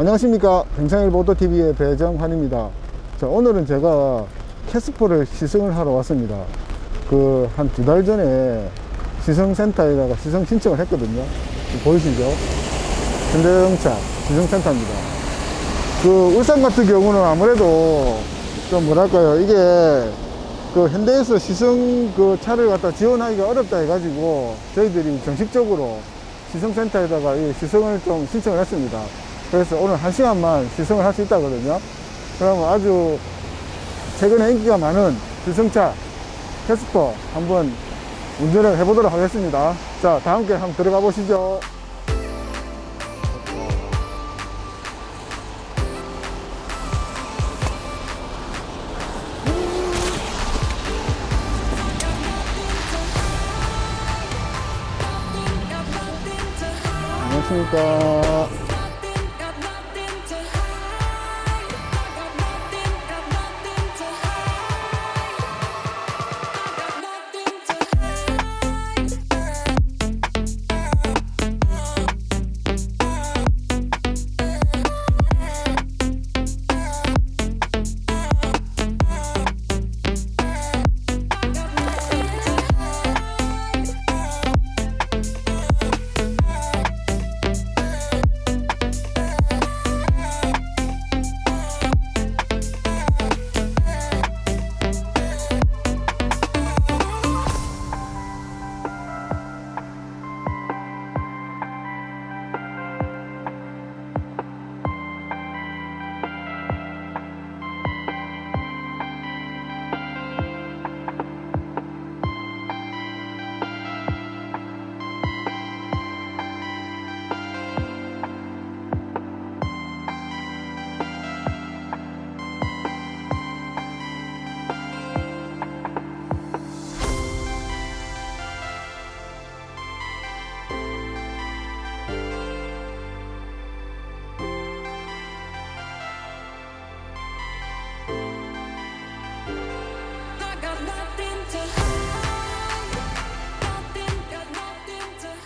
안녕하십니까. 경상일보도TV의 배정환입니다. 자, 오늘은 제가 캐스퍼를 시승을 하러 왔습니다. 한 2달 전에 시승센터에다가 시승 신청을 했거든요. 보이시죠? 현대자동차 시승센터입니다. 울산 같은 경우는 아무래도 좀 뭐랄까요, 이게 현대에서 시승 차를 갖다 지원하기가 어렵다 해가지고 저희들이 정식적으로 시승센터에다가 이 시승을 좀 신청을 했습니다. 그래서 오늘 1시간만 시승을 할 수 있다거든요. 그러면 아주 최근에 인기가 많은 시승차 캐스퍼 한번 운전을 해보도록 하겠습니다. 자, 다 함께 한번 들어가 보시죠. 안녕하십니까.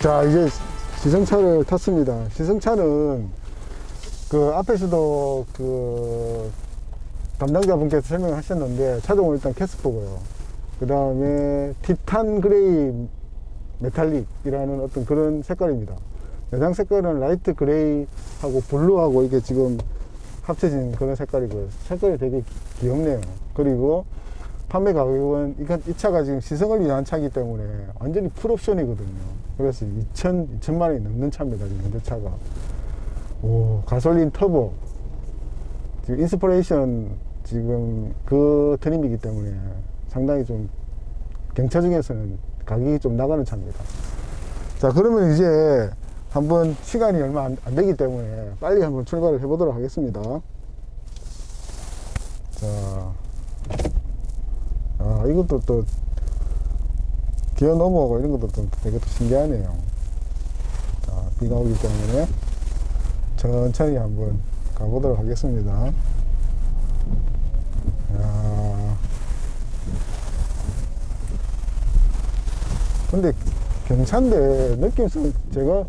자, 이제 시승차를 탔습니다. 시승차는 앞에서도 담당자분께서 설명을 하셨는데, 차종은 일단 캐스퍼고요. 그 다음에 티탄 그레이 메탈릭이라는 어떤 그런 색깔입니다. 내장 색깔은 라이트 그레이하고 블루하고 이게 지금 합쳐진 그런 색깔이고요. 색깔이 되게 귀엽네요. 그리고 판매 가격은 이 차가 지금 시승을 위한 차이기 때문에 완전히 풀옵션이거든요. 그래서 2천만 원이 넘는 차입니다. 지금 현대 차가. 오, 가솔린 터보. 지금 인스퍼레이션 지금 트림이기 때문에 상당히 좀 경차 중에서는 가격이 좀 나가는 차입니다. 자, 그러면 이제 한번 시간이 얼마 안 되기 때문에 빨리 한번 출발을 해보도록 하겠습니다. 자, 이것도 또 기어 넘어가고 이런 것도 좀 되게 또 신기하네요. 자, 비가 오기 때문에 천천히 한번 가보도록 하겠습니다. 야, 근데 경차인데 느낌상 제가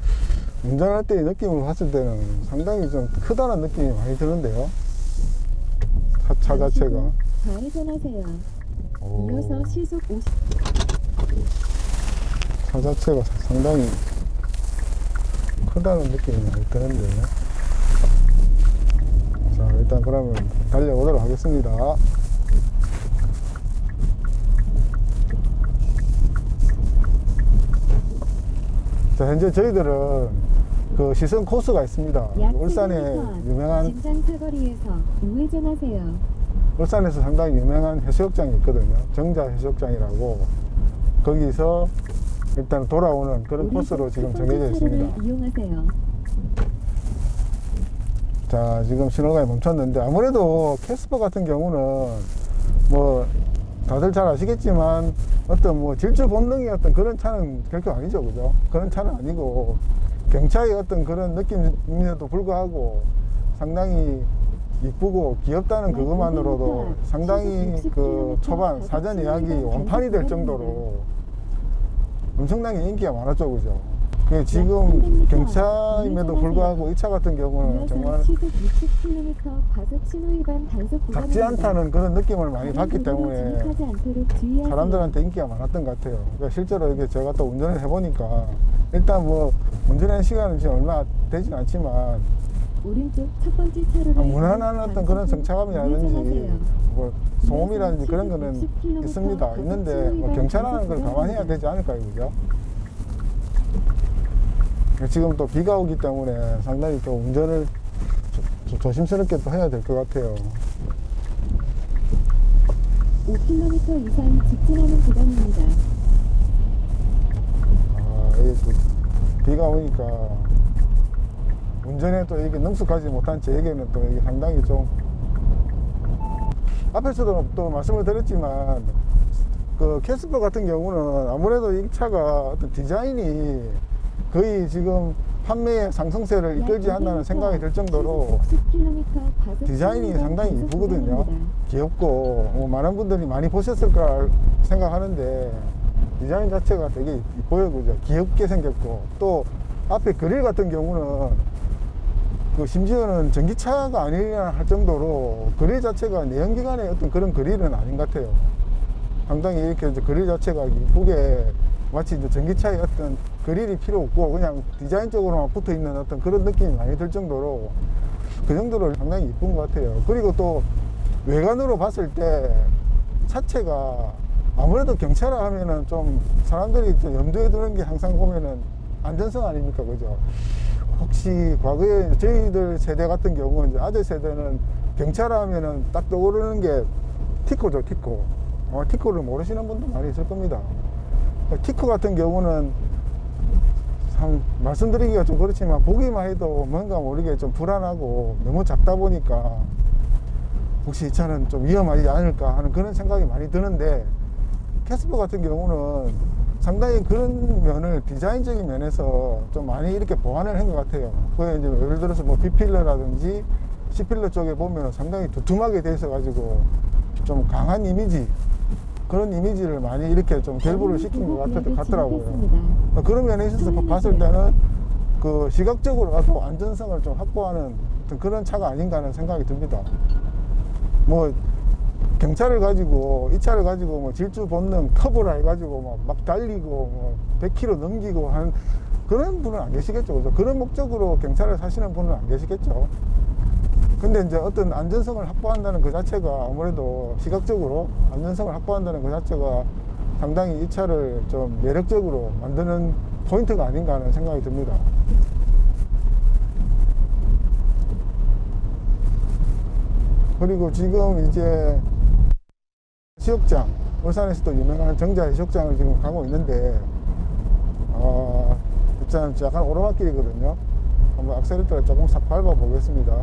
운전할 때의 느낌을 봤을 때는 상당히 좀 크다는 느낌이 많이 드는데요. 차 자체가. 좌회전하세요. 이어서 시속 50. 차 자체가 상당히 크다는 느낌이 많이 드는데. 자, 일단 그러면 달려보도록 하겠습니다. 자, 현재 저희들은 시승 코스가 있습니다. 울산에 유명한 진장사거리에서 우회전하세요. 울산에서 상당히 유명한 해수욕장이 있거든요. 정자 해수욕장이라고. 거기서 일단 돌아오는 그런 코스로 지금 정해져 있습니다. 이용하세요. 자, 지금 신호가 멈췄는데, 아무래도 캐스퍼 같은 경우는 다들 잘 아시겠지만 어떤 질주 본능이 어떤 그런 차는 결코 아니죠, 그죠? 그런 차는 아니고 경차의 어떤 그런 느낌임에도 불구하고 상당히 이쁘고 귀엽다는 그것만으로도 상당히 초반 사전 예약이 원판이 될 정도로 엄청나게 인기가 많았죠, 그죠? 그 지금 경차임에도 불구하고 이 차 같은 경우는 이어서 정말 시속 60km 과속 신호 위반 단속 작지 구간입니다. 않다는 그런 느낌을 많이 받기 때문에 진입하지 않도록 주의하세요. 사람들한테 인기가 많았던 것 같아요. 그러니까 실제로 이게 제가 또 운전을 해보니까 일단 뭐 운전하는 시간은 지금 얼마 되진 않지만 오른쪽 첫 번째 차로를 무난한 어떤 그런 정차감이라든지 우회전하세요. 뭐 소음이라든지 그런 거는 있습니다. 있는데 뭐 경차라는 걸 감안해야 되지 않을까요, 그죠? 지금 또 비가 오기 때문에 상당히 좀 운전을 조심스럽게 또 해야 될 것 같아요. 5km 이상 직진하는 구간입니다. 이게 또 비가 오니까 운전에 또 이게 능숙하지 못한 저에게는 또 이게 상당히 좀 앞에서도 또 말씀을 드렸지만 그 캐스퍼 같은 경우는 아무래도 이 차가 어떤 디자인이 거의 지금 판매의 상승세를 이끌지 않는다는 생각이 들 정도로 디자인이 상당히 이쁘거든요. 귀엽고 뭐 많은 분들이 많이 보셨을 거라 생각하는데 디자인 자체가 되게 이뻐요. 그죠? 귀엽게 생겼고 또 앞에 그릴 같은 경우는 그 심지어는 전기차가 아니냐 할 정도로 그릴 자체가 내연기관의 어떤 그런 그릴은 아닌 것 같아요. 상당히 이렇게 이제 그릴 자체가 이쁘게 마치 이제 전기차의 어떤 그릴이 필요 없고 그냥 디자인적으로만 붙어 있는 어떤 그런 느낌이 많이 들 정도로 그 정도로 상당히 이쁜 것 같아요. 그리고 또 외관으로 봤을 때 차체가 아무래도 경차라 하면은 좀 사람들이 좀 염두에 두는 게 항상 보면은 안전성 아닙니까? 그죠? 혹시 과거에 저희들 세대 같은 경우는 이제 아재 세대는 경차라 하면은 딱 떠오르는 게 티코죠, 티코. 티코를 모르시는 분도 많이 있을 겁니다. 티코 같은 경우는 참 말씀드리기가 좀 그렇지만 보기만 해도 뭔가 모르게 좀 불안하고 너무 작다 보니까 혹시 이 차는 좀 위험하지 않을까 하는 그런 생각이 많이 드는데 캐스퍼 같은 경우는 상당히 그런 면을 디자인적인 면에서 좀 많이 이렇게 보완을 한 것 같아요. 그게 이제 예를 들어서 뭐 B필러라든지 C필러 쪽에 보면 상당히 두툼하게 돼 있어 가지고 좀 강한 이미지 그런 이미지를 많이 이렇게 좀 결부를 시킨 것 같더라고요. 그런 면에 있어서 봤을 때는 그 시각적으로라도 안전성을 좀 확보하는 그런 차가 아닌가 하는 생각이 듭니다. 뭐 경차를 가지고 이 차를 가지고 뭐 질주 본능 터보라 해가지고 막 달리고 뭐 100km 넘기고 하는 그런 분은 안 계시겠죠. 그죠? 그런 목적으로 경차를 사시는 분은 안 계시겠죠. 근데 이제 어떤 안전성을 확보한다는 그 자체가 아무래도 시각적으로 안전성을 확보한다는 그 자체가 상당히 이 차를 좀 매력적으로 만드는 포인트가 아닌가 하는 생각이 듭니다. 그리고 지금 이제 해수욕장, 울산에서도 유명한 정자 해수욕장을 지금 가고 있는데 일단 약간 오르막길이거든요. 한번 악셀레터를 조금 싹 밟아 보겠습니다.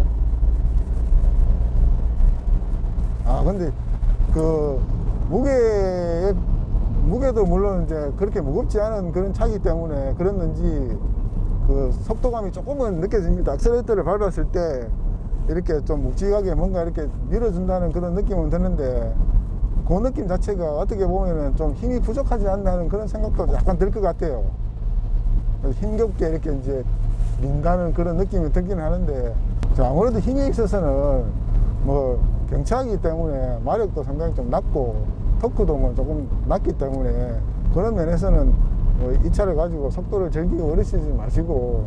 근데 그 무게도 물론 이제 그렇게 무겁지 않은 그런 차기 때문에 그랬는지 그 속도감이 조금은 느껴집니다. 악셀레터를 밟았을 때 이렇게 좀 묵직하게 뭔가 이렇게 밀어준다는 그런 느낌은 드는데 그 느낌 자체가 어떻게 보면은 좀 힘이 부족하지 않나는 그런 생각도 약간 들 것 같아요. 힘겹게 이렇게 이제 민다는 그런 느낌이 들긴 하는데 아무래도 힘에 있어서는 뭐 경차이기 때문에 마력도 상당히 좀 낮고 토크도 뭐 조금 낮기 때문에 그런 면에서는 뭐 이 차를 가지고 속도를 즐기고 어르시지 마시고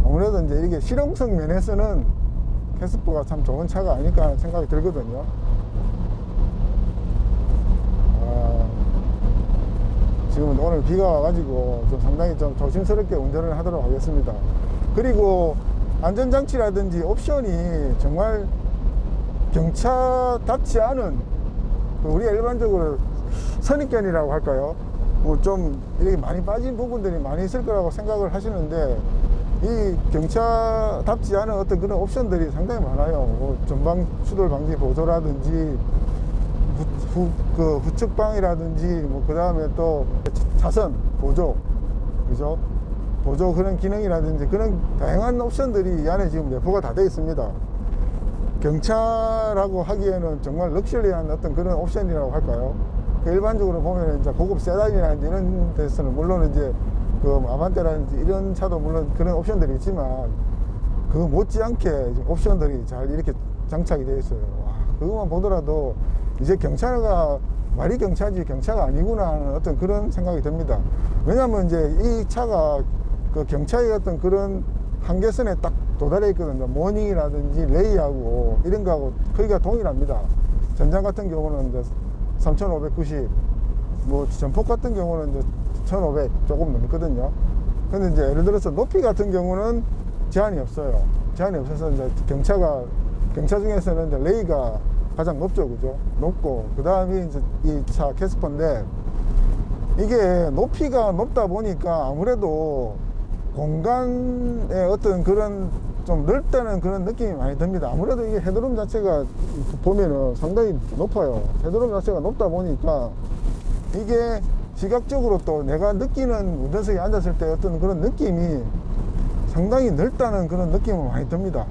아무래도 이제 이게 실용성 면에서는 캐스퍼가 참 좋은 차가 아닐까 하는 생각이 들거든요. 지금 오늘 비가 와가지고 좀 상당히 좀 조심스럽게 운전을 하도록 하겠습니다. 그리고 안전장치라든지 옵션이 정말 경차답지 않은 우리가 일반적으로 선입견이라고 할까요? 뭐 좀 이렇게 많이 빠진 부분들이 많이 있을 거라고 생각을 하시는데 이 경차답지 않은 어떤 그런 옵션들이 상당히 많아요. 뭐 전방 추돌 방지 보조라든지 후측방이라든지 뭐 그 다음에 또 차선 보조, 그죠? 보조 그런 기능이라든지 그런 다양한 옵션들이 이 안에 지금 내포가 다 되어 있습니다. 경차라고 하기에는 정말 럭셔리한 어떤 그런 옵션이라고 할까요? 일반적으로 보면 이제 고급 세단이라든지 이런 데서는 물론 이제 그 아반떼라든지 이런 차도 물론 그런 옵션들이 있지만 그 못지않게 지금 옵션들이 잘 이렇게 장착이 되어 있어요. 와, 그것만 보더라도 이제 경차가 말이 경차지 경차가 아니구나 하는 어떤 그런 생각이 듭니다. 왜냐하면 이제 이 차가 그 경차의 어떤 그런 한계선에 딱 도달해 있거든요. 모닝이라든지 레이하고 이런 거하고 크기가 동일합니다. 전장 같은 경우는 이제 3590, 뭐 전폭 같은 경우는 이제 1500 조금 넘거든요. 근데 이제 예를 들어서 높이 같은 경우는 제한이 없어요. 제한이 없어서 이제 경차 중에서는 이제 레이가 가장 높죠, 그죠? 높고, 그 다음이 이제 이 차 캐스퍼인데, 이게 높이가 높다 보니까 아무래도 공간에 어떤 그런 좀 넓다는 그런 느낌이 많이 듭니다. 아무래도 이게 헤드룸 자체가 보면은 상당히 높아요. 헤드룸 자체가 높다 보니까 이게 시각적으로 또 내가 느끼는 운전석에 앉았을 때 어떤 그런 느낌이 상당히 넓다는 그런 느낌을 많이 듭니다.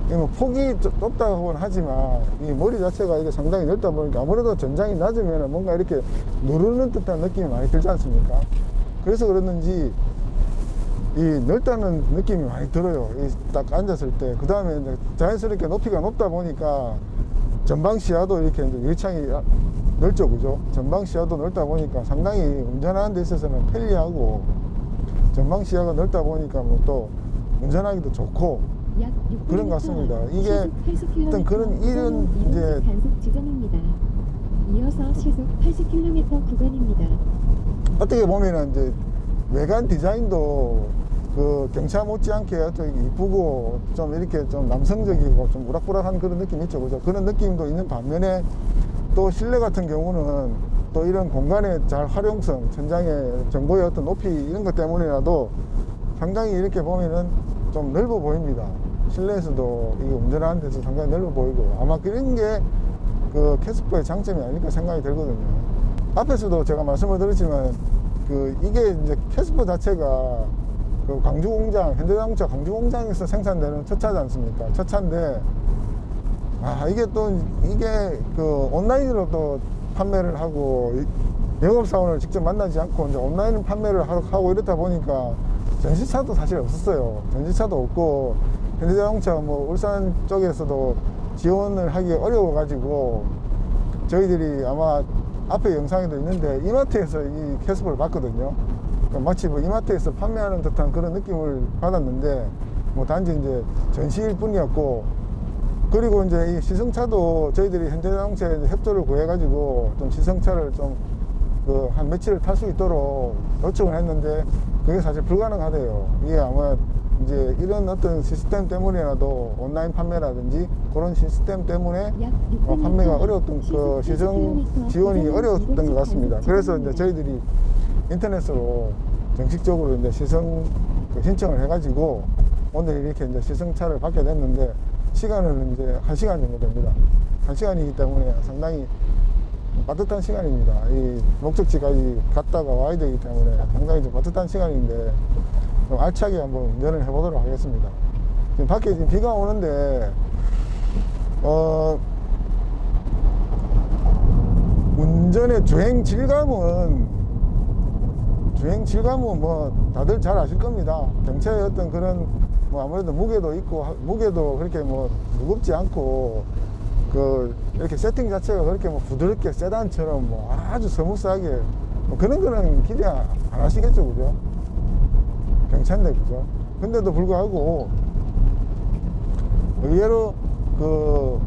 뭐 폭이 좁다고는 하지만 이 머리 자체가 이게 상당히 넓다 보니까 아무래도 전장이 낮으면 뭔가 이렇게 누르는 듯한 느낌이 많이 들지 않습니까? 그래서 그랬는지 이 넓다는 느낌이 많이 들어요. 딱 앉았을 때. 그 다음에 이제 자연스럽게 높이가 높다 보니까 전방 시야도 이렇게 이제 유리창이 넓죠, 그죠? 전방 시야도 넓다 보니까 상당히 운전하는 데 있어서는 편리하고 전방 시야가 넓다 보니까 뭐 또 운전하기도 좋고 약 6km 그런 것 같습니다. 이게 시속 80km 어떤 그런 이런 이제 단속 지점입니다. 이어서 시속 80km 구간입니다. 어떻게 보면은 이제 외관 디자인도 그 경차 못지않게 좀 이쁘고 좀 이렇게 좀 남성적이고 좀 우락부락한 그런 느낌이 있죠, 그죠? 그런 느낌도 있는 반면에 또 실내 같은 경우는 또 이런 공간의 잘 활용성, 천장의 정보의 어떤 높이 이런 것 때문이라도 상당히 이렇게 보면은 좀 넓어 보입니다. 실내에서도 이게 운전하는 데서 상당히 넓어 보이고 아마 그런 게 그 캐스퍼의 장점이 아닐까 생각이 들거든요. 앞에서도 제가 말씀을 드렸지만 그 이게 이제 캐스퍼 자체가 그 광주 공장, 현대자동차 광주 공장에서 생산되는 첫 차지 않습니까? 첫 차인데 이게 또 이게 그 온라인으로 또 판매를 하고 영업사원을 직접 만나지 않고 이제 온라인 판매를 하고 이렇다 보니까 전시차도 사실 없었어요. 전시차도 없고 현대자동차 뭐 울산 쪽에서도 지원을 하기 어려워가지고 저희들이 아마 앞에 영상에도 있는데 이마트에서 이 캐스퍼를 봤거든요. 마치 뭐 이마트에서 판매하는 듯한 그런 느낌을 받았는데 뭐 단지 이제 전시일 뿐이었고, 그리고 이제 이 시승차도 저희들이 현대자동차에 협조를 구해가지고 좀 시승차를 좀 그 한 며칠을 탈 수 있도록 요청을 했는데 그게 사실 불가능하대요. 이게 아마 이제 이런 어떤 시스템 때문이라도 온라인 판매라든지 그런 시스템 때문에 판매가 어려웠던 그 시승 지원이 어려웠던 것 같습니다. 그래서 이제 저희들이 인터넷으로 정식적으로 이제 시승 신청을 해가지고 오늘 이렇게 이제 시승차를 받게 됐는데 시간은 이제 1시간 정도 됩니다. 1시간이기 때문에 상당히 빠듯한 시간입니다. 이 목적지까지 갔다가 와야 되기 때문에 상당히 좀 빠듯한 시간인데 좀 알차게 한번 운전을 해보도록 하겠습니다. 지금 밖에 지금 비가 오는데 운전의 주행 질감은 뭐 다들 잘 아실 겁니다. 경차의 어떤 그런 뭐 아무래도 무게도 있고 무게도 그렇게 뭐 무겁지 않고 그 이렇게 세팅 자체가 그렇게 뭐 부드럽게 세단처럼 뭐 아주 스무스하게 뭐 그런 거는 기대 안 하시겠죠, 그죠? 경차인데, 그죠? 근데도 불구하고 의외로 그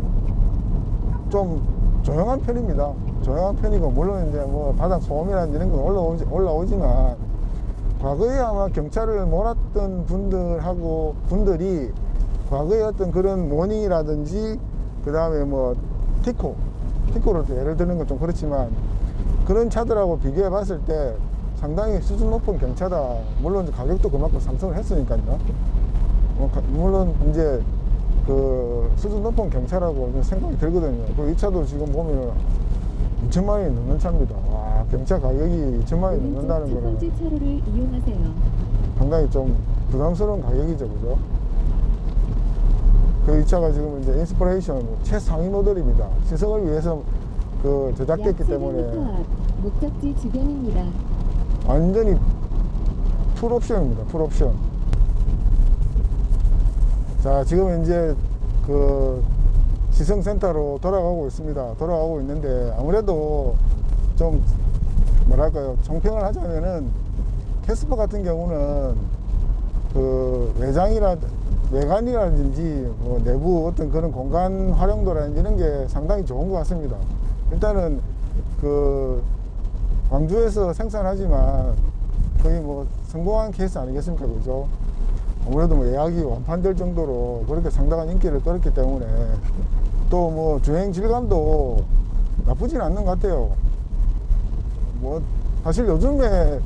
좀 조용한 편입니다. 조용한 편이고 물론 이제 뭐 바닥 소음이라든지 이런 건 올라오지만 과거에 아마 경차를 몰았던 분들이 과거에 어떤 그런 모닝이라든지 그 다음에 뭐 티코를 예를 드는 건 좀 그렇지만 그런 차들하고 비교해 봤을 때 상당히 수준 높은 경차다. 물론 가격도 그만큼 상승을 했으니까요. 물론 이제 그 수준 높은 경차라고 생각이 들거든요. 그리고 이 차도 지금 보면 2천만 원이 넘는 차입니다. 와, 경차 가격이 2천만 원이 넘는다는 첫 거는 번째 차로를 이용하세요. 상당히 좀 부담스러운 가격이죠, 그죠? 그 이 차가 지금 이제 인스피레이션 최상위 모델입니다. 시승을 위해서 그 제작됐기 때문에 목적지 주변입니다. 완전히 풀옵션입니다. 풀옵션. 자, 지금 이제 그 지성센터로 돌아가고 있습니다. 돌아가고 있는데 아무래도 좀 뭐랄까요, 총평을 하자면은 캐스퍼 같은 경우는 그 외관이라든지 뭐 내부 어떤 그런 공간 활용도라든지 이런 게 상당히 좋은 것 같습니다. 일단은 그 광주에서 생산하지만 거의 뭐 성공한 케이스 아니겠습니까? 그죠? 아무래도 뭐 예약이 완판될 정도로 그렇게 상당한 인기를 끌었기 때문에 또 뭐 주행 질감도 나쁘진 않는 것 같아요. 뭐 사실 요즘에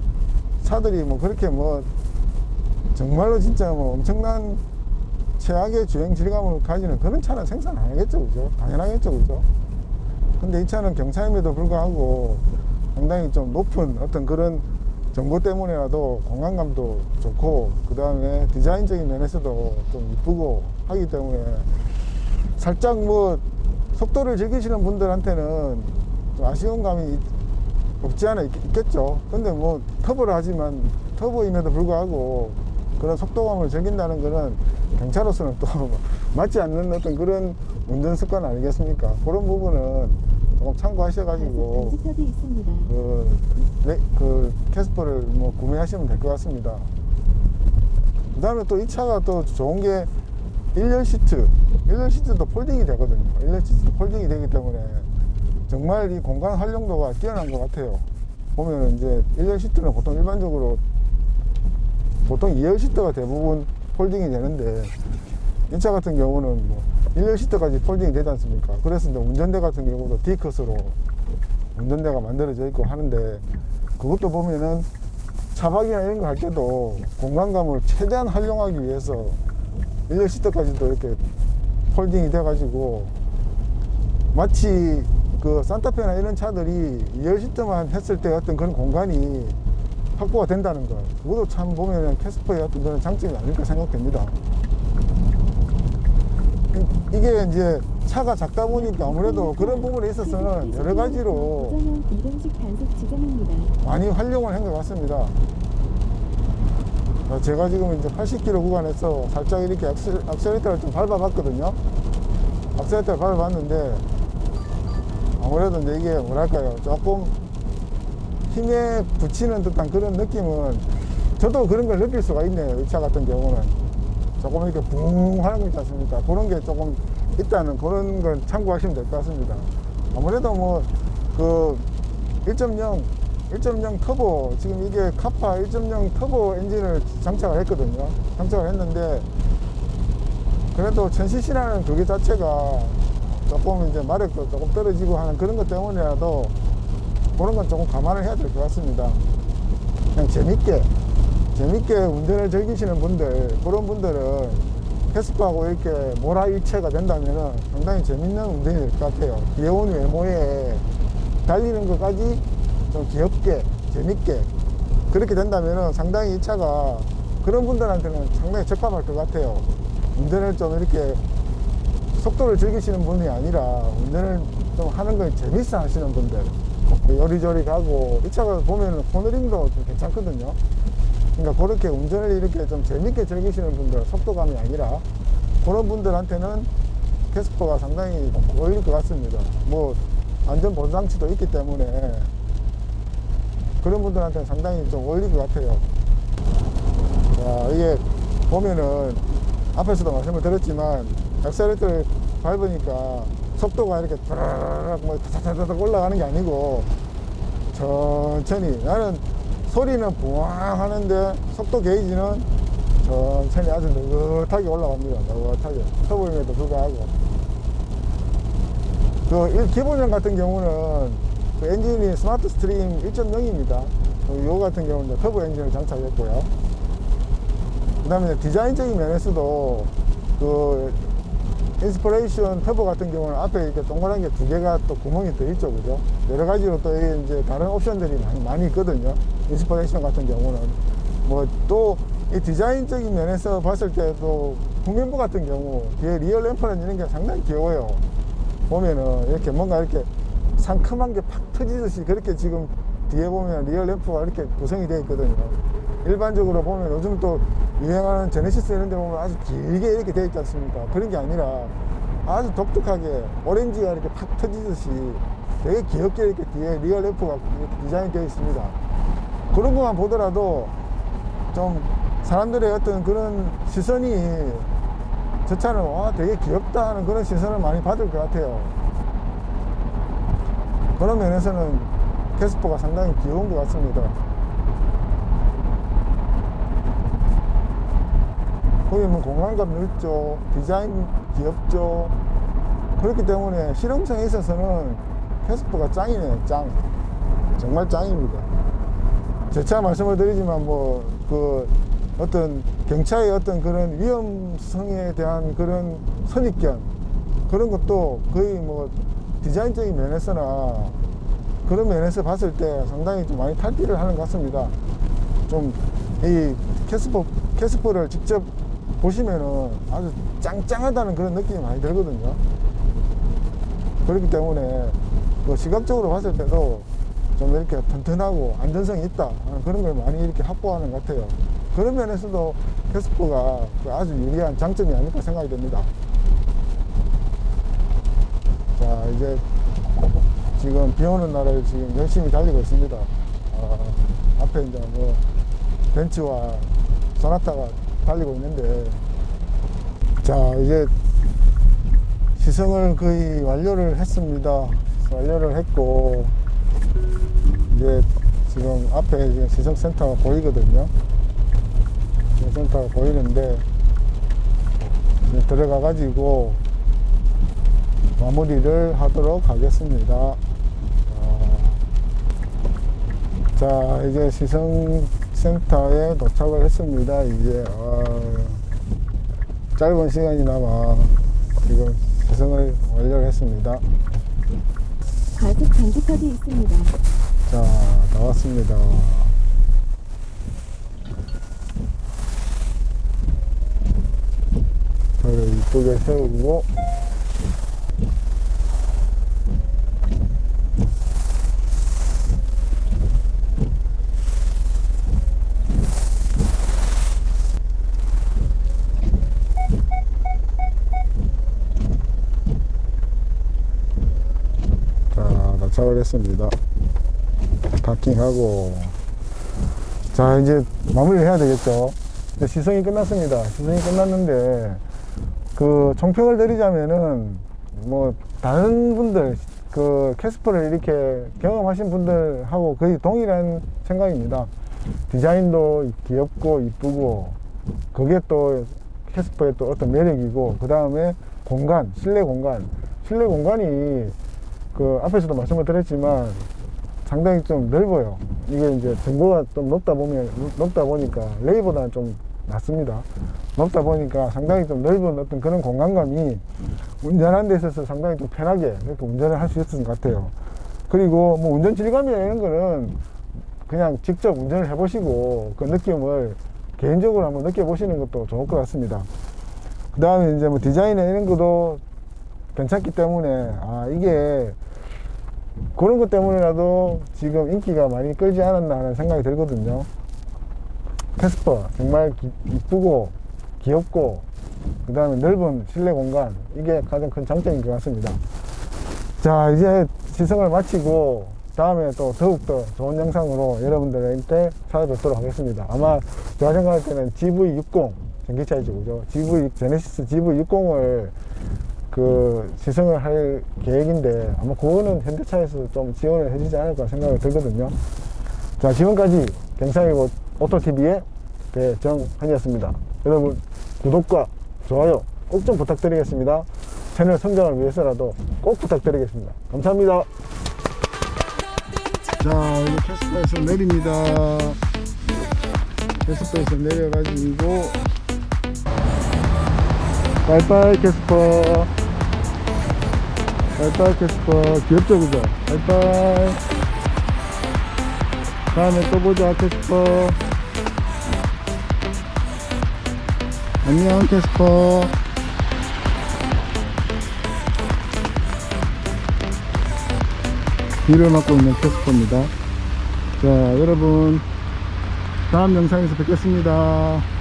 차들이 뭐 그렇게 뭐 정말로 진짜 뭐 엄청난 최악의 주행 질감을 가지는 그런 차는 생산 안 하겠죠, 그죠? 당연하겠죠, 그죠? 근데 이 차는 경차임에도 불구하고 상당히 좀 높은 어떤 그런 정보 때문에라도 공간감도 좋고, 그 다음에 디자인적인 면에서도 좀 이쁘고 하기 때문에 살짝 뭐 속도를 즐기시는 분들한테는 좀 아쉬운 감이 없지 않아 있겠죠. 근데 뭐 터보를 하지만 터보임에도 불구하고 그런 속도감을 즐긴다는 거는 경차로서는 또 맞지 않는 어떤 그런 운전 습관 아니겠습니까? 그런 부분은 조금 참고하셔가지고 단속카드 있습니다. 그 캐스퍼를 뭐 구매하시면 될 것 같습니다. 그 다음에 또 이 차가 또 좋은 게 1열 시트도 폴딩이 되거든요. 1열 시트도 폴딩이 되기 때문에 정말 이 공간 활용도가 뛰어난 것 같아요. 보면 이제 1열 시트는 보통 일반적으로 보통 2열 시트가 대부분 폴딩이 되는데 이 차 같은 경우는 뭐 1열 시트까지 폴딩이 되지 않습니까? 그래서 이제 운전대 같은 경우도 D컷으로 운전대가 만들어져 있고 하는데, 그것도 보면은 차박이나 이런 거 할 때도 공간감을 최대한 활용하기 위해서 1열 시트까지도 이렇게 폴딩이 돼 가지고 마치 그 산타페나 이런 차들이 2열 시트만 했을 때 어떤 그런 공간이 확보가 된다는 거, 그것도 참 보면 캐스퍼의 어떤 그런 장점이 아닐까 생각됩니다. 이게 이제 차가 작다 보니까 아무래도 그런 부분에 있어서는 여러 가지로 고정형 이동식 단속 지점입니다. 많이 활용을 한 것 같습니다. 제가 지금 이제 80km 구간에서 살짝 이렇게 악셀레이터를 좀 밟아봤거든요. 악셀레이터를 밟아봤는데 아무래도 이제 이게 뭐랄까요, 조금 힘에 붙이는 듯한 그런 느낌은 저도 그런 걸 느낄 수가 있네요. 이 차 같은 경우는 조금 이렇게 붕 하는 거 있지 않습니까? 그런 게 조금 있다는 그런 걸 참고하시면 될 것 같습니다. 아무래도 뭐 그 1.0 터보, 지금 이게 카파 1.0 터보 엔진을 장착을 했거든요. 장착을 했는데 그래도 1000cc라는 그게 자체가 조금 이제 마력도 조금 떨어지고 하는 그런 것 때문에라도 그런 건 조금 감안을 해야 될 것 같습니다. 그냥 재밌게 운전을 즐기시는 분들, 그런 분들은 캐스퍼하고 이렇게 몰아일체가 된다면 상당히 재밌는 운전이 될 것 같아요. 귀여운 외모에 달리는 것까지 좀 귀엽게, 재밌게 그렇게 된다면 상당히 이 차가 그런 분들한테는 상당히 적합할 것 같아요. 운전을 좀 이렇게 속도를 즐기시는 분이 아니라 운전을 좀 하는 걸 재밌어 하시는 분들, 요리조리 가고, 이 차가 보면 코너링도 좀 괜찮거든요. 그러니까 그렇게 운전을 이렇게 좀 재밌게 즐기시는 분들, 속도감이 아니라 그런 분들한테는 캐스퍼가 상당히 어울릴 것 같습니다. 뭐 안전 보장치도 있기 때문에 그런 분들한테는 상당히 좀 어울릴 것 같아요. 자, 이게 보면은 앞에서도 말씀을 드렸지만 액셀레이터를 밟으니까 속도가 이렇게 드르륵 뭐 타타타타 올라가는 게 아니고 천천히, 나는 소리는 부앙 하는데 속도 게이지는 천천히 아주 느긋하게 올라갑니다. 느긋하게. 터보임에도 불구하고. 기본형 같은 경우는 그 엔진이 스마트 스트림 1.0입니다. 요 같은 경우는 터보 엔진을 장착했고요. 그 다음에 디자인적인 면에서도 그 인스피레이션 터보 같은 경우는 앞에 이렇게 동그란 게 두 개가 또 구멍이 또 있죠, 그죠? 여러 가지로 또 이제 다른 옵션들이 많이 있거든요. 인스피레이션 같은 경우는 뭐 또 이 디자인적인 면에서 봤을 때도 후면부 같은 경우 뒤에 리어 램프는 이런 게 상당히 귀여워요. 보면은 이렇게 뭔가 이렇게 상큼한 게 팍 터지듯이 그렇게 지금 뒤에 보면 리어 램프가 이렇게 구성이 되어 있거든요. 일반적으로 보면 요즘 또 유행하는 제네시스 이런 데 보면 아주 길게 이렇게 되어 있지 않습니까? 그런 게 아니라 아주 독특하게 오렌지가 이렇게 팍 터지듯이 되게 귀엽게 이렇게 뒤에 리얼 F가 디자인이 되어 있습니다. 그런 것만 보더라도 좀 사람들의 어떤 그런 시선이 저 차는 와 되게 귀엽다 하는 그런 시선을 많이 받을 것 같아요. 그런 면에서는 캐스퍼가 상당히 귀여운 것 같습니다. 거기 뭐 공간감 넓죠, 디자인 귀엽죠. 그렇기 때문에 실용성에 있어서는 캐스퍼가 짱이네요. 짱, 정말 짱입니다. 제 차 말씀을 드리지만 뭐 그 어떤 경차의 어떤 그런 위험성에 대한 그런 선입견 그런 것도 거의 뭐 디자인적인 면에서나 그런 면에서 봤을 때 상당히 좀 많이 탈피를 하는 것 같습니다. 좀 이 캐스퍼를 직접 보시면은 아주 짱짱하다는 그런 느낌이 많이 들거든요. 그렇기 때문에 그 시각적으로 봤을 때도 좀 이렇게 튼튼하고 안전성이 있다 하는 그런 걸 많이 이렇게 확보하는 것 같아요. 그런 면에서도 캐스퍼가 아주 유리한 장점이 아닐까 생각이 됩니다. 자, 이제 지금 비 오는 날을 지금 열심히 달리고 있습니다. 앞에 이제 뭐 벤츠와 소나타가 달리고 있는데, 자, 이제 시승을 거의 완료를 했습니다. 완료를 했고, 이제 지금 앞에 이제 시승센터가 보이거든요. 시승센터가 보이는데, 이제 들어가 가지고 마무리를 하도록 하겠습니다. 자, 이제 시승센터에 도착을 했습니다. 이제 짧은 시간이나마 지금 시승을 완료를 했습니다. 가속 단속하기 있습니다. 자, 나왔습니다. 차를 이쁘게 세우고, 자, 도착을 했습니다. 파킹하고, 자, 이제 마무리를 해야 되겠죠. 이제 시승이 끝났습니다. 시승이 끝났는데, 그 총평을 드리자면은 뭐 다른 분들 그 캐스퍼를 이렇게 경험하신 분들하고 거의 동일한 생각입니다. 디자인도 귀엽고 이쁘고, 그게 또 캐스퍼의 또 어떤 매력이고, 그 다음에 공간, 실내 공간이 그 앞에서도 말씀을 드렸지만 상당히 좀 넓어요. 이게 이제 전고가 좀 높다 보니까 레이보다는 좀 낮습니다. 높다 보니까 상당히 좀 넓은 어떤 그런 공간감이 운전하는 데 있어서 상당히 좀 편하게 이렇게 운전을 할 수 있을 것 같아요. 그리고 뭐 운전 질감이나 이런 거는 그냥 직접 운전을 해보시고 그 느낌을 개인적으로 한번 느껴보시는 것도 좋을 것 같습니다. 그 다음에 이제 뭐 디자인이나 이런 것도 괜찮기 때문에 이게 그런 것 때문에라도 지금 인기가 많이 끌지 않았나 하는 생각이 들거든요. 캐스퍼 정말 이쁘고 귀엽고, 그 다음에 넓은 실내 공간, 이게 가장 큰 장점인 것 같습니다. 자, 이제 시승을 마치고 다음에 또 더욱더 좋은 영상으로 여러분들한테 찾아뵙도록 하겠습니다. 아마 제가 생각할 때는 GV60 전기차이죠, 그죠? 제네시스 GV60을 그 시승을 할 계획인데, 아마 그거는 현대차에서 좀 지원을 해주지 않을까 생각이 들거든요. 자, 지금까지 경상일보 오토TV의 배정환이었습니다. 여러분 구독과 좋아요 꼭 좀 부탁드리겠습니다. 채널 성장을 위해서라도 꼭 부탁드리겠습니다. 감사합니다. 자, 이제 캐스퍼에서 내립니다. 캐스퍼에서 내려가지고 빠이빠이 캐스퍼, 빠이빠이 캐스퍼. 귀엽죠, 그죠? 빠이빠이. 다음에 또 보자 캐스퍼. 안녕 캐스퍼. 비를 맞고 있는 캐스퍼입니다. 자, 여러분 다음 영상에서 뵙겠습니다.